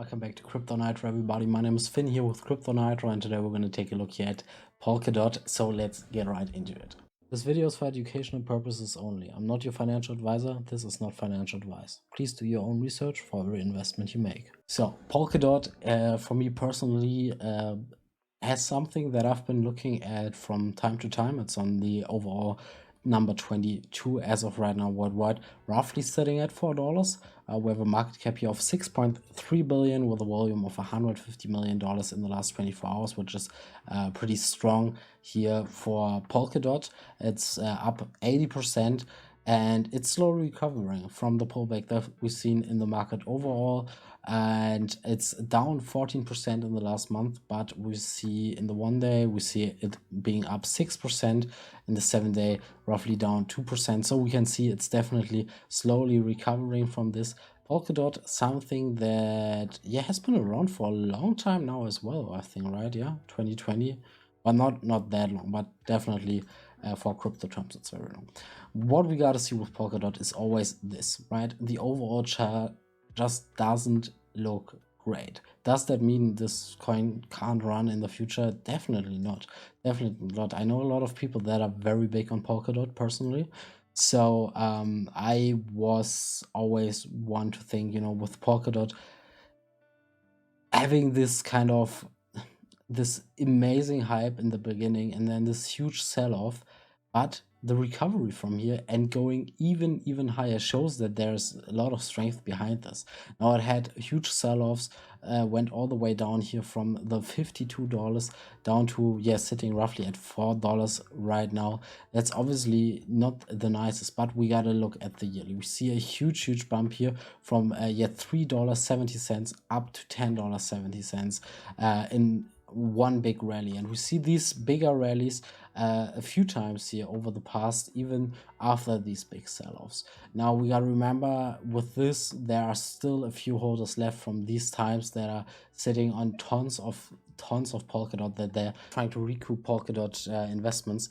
Welcome back to Crypto Nitro, everybody. My name is Finn here with Crypto Nitro, and today we're going to take a look here at Polkadot. So let's get right into it. This video is for educational purposes only. I'm not your financial advisor. This is not financial advice. Please do your own research for every investment you make. So Polkadot, for me personally, has something that I've been looking at from time to time. It's on the overall number 22 as of right now worldwide, roughly sitting at $4. We have a market cap here of 6.3 billion with a volume of $150 million in the last 24 hours, which is pretty strong here for Polkadot. It's up 80%. And it's slowly recovering from the pullback that we've seen in the market overall. And it's down 14% in the last month, but we see in the 1 day, we see it being up 6%, in the 7 day, roughly down 2%. So we can see it's definitely slowly recovering from this. Polkadot, something that, has been around for a long time now as well, I think, right? 2020, but not that long, but definitely for crypto terms, it's very long. What we gotta see with Polkadot is always this, right? The overall chart just doesn't look great. Does that mean this coin can't run in the future? Definitely not. Definitely not. I know a lot of people that are very big on Polkadot personally. So I was always one to think, with Polkadot having this kind of this amazing hype in the beginning and then this huge sell-off, but the recovery from here and going even higher shows that there's a lot of strength behind this. Now it had huge sell-offs, went all the way down here from the $52 down to sitting roughly at $4 right now. That's obviously not the nicest, but we gotta look at the yearly. We see a huge bump here from $3.70 up to $10.70 in one big rally, and we see these bigger rallies a few times here over the past, even after these big sell-offs. Now we gotta remember with this, there are still a few holders left from these times that are sitting on tons of Polkadot, that they're trying to recoup Polkadot investments.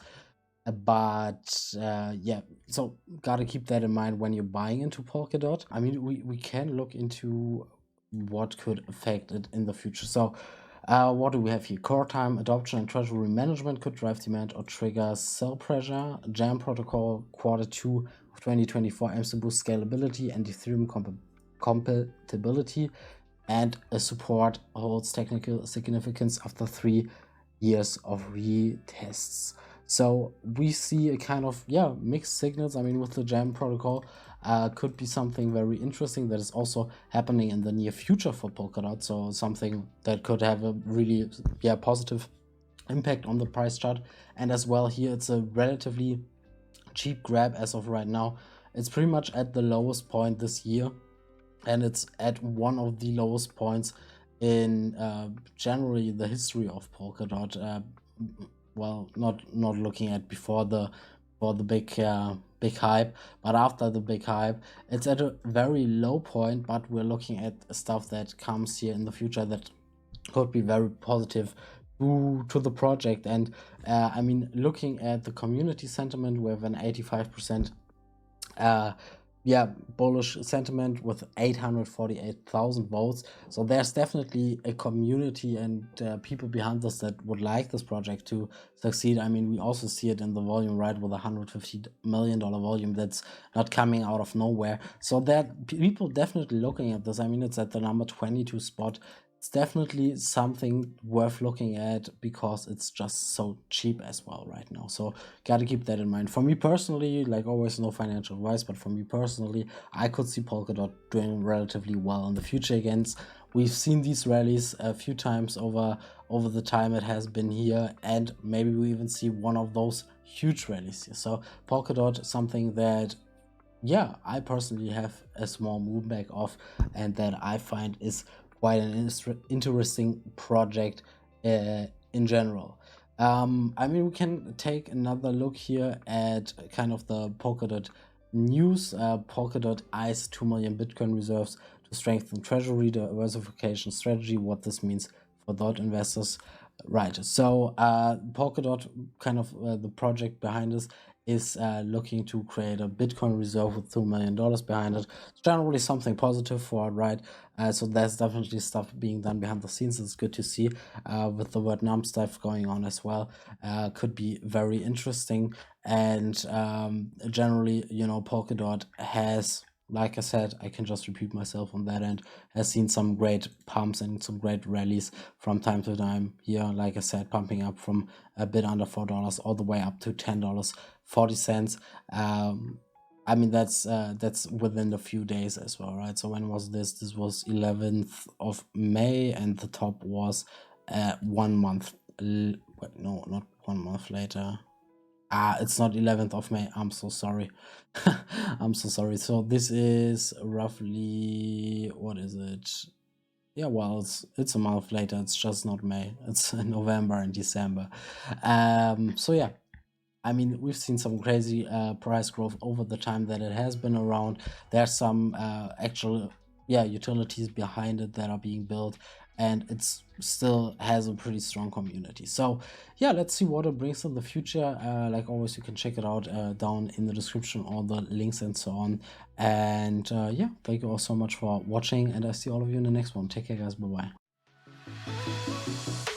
But so gotta keep that in mind when you're buying into Polkadot. I mean, we can look into what could affect it in the future. So what do we have here? Core time adoption and treasury management could drive demand or trigger sell pressure. Jam protocol Q2 of 2024 aims to boost scalability and Ethereum compatibility, and a support holds technical significance after 3 years of retests. So we see a kind of mixed signals. I mean, with the Jam protocol, could be something very interesting that is also happening in the near future for Polkadot. So something that could have a really positive impact on the price chart. And as well here, it's a relatively cheap grab as of right now. It's pretty much at the lowest point this year, and it's at one of the lowest points in generally the history of Polkadot. Well, not looking at before the big hype, but after the big hype, it's at a very low point. But we're looking at stuff that comes here in the future that could be very positive to the project. And I mean, looking at the community sentiment, we have an 85% bullish sentiment with 848,000 votes. So there's definitely a community and people behind this that would like this project to succeed. I mean, we also see it in the volume, right, with $150 million volume that's not coming out of nowhere. So that people definitely looking at this. I mean, it's at the number 22 spot. It's definitely something worth looking at because it's just so cheap as well right now. So gotta keep that in mind. For me personally, like always, no financial advice, but for me personally, I could see Polkadot doing relatively well in the future against. We've seen these rallies a few times over the time it has been here, and maybe we even see one of those huge rallies here. So Polkadot, something that I personally have a small move back of, and that I find is quite an interesting project in general. I mean, we can take another look here at kind of the Polkadot news. Polkadot eyes 2 million Bitcoin reserves to strengthen treasury diversification strategy. What this means for DOT investors. Right, so Polkadot, kind of the project behind this, is looking to create a Bitcoin reserve with $2 million behind it. It's generally something positive for it, right? So there's definitely stuff being done behind the scenes. It's good to see with the Vietnam stuff going on as well. Could be very interesting. And generally, you know, Polkadot has, like I said, I can just repeat myself on that end, has seen some great pumps and some great rallies from time to time here. Like I said, pumping up from a bit under $4 all the way up to $10.40. I mean, that's within a few days as well, right? So when was this? This was 11th of May, and the top was 1 month. No, not 1 month later. It's not 11th of May. I'm so sorry. I'm so sorry. So this is roughly, what is it? Yeah, well, it's a month later. It's just not May. It's November and December. So yeah, I mean, we've seen some crazy price growth over the time that it has been around. There's some actual, yeah, utilities behind it that are being built, and it's still has a pretty strong community. So yeah, let's see what it brings in the future. Like always, you can check it out down in the description, all the links and so on. And yeah, thank you all so much for watching, and I see all of you in the next one. Take care, guys. Bye bye.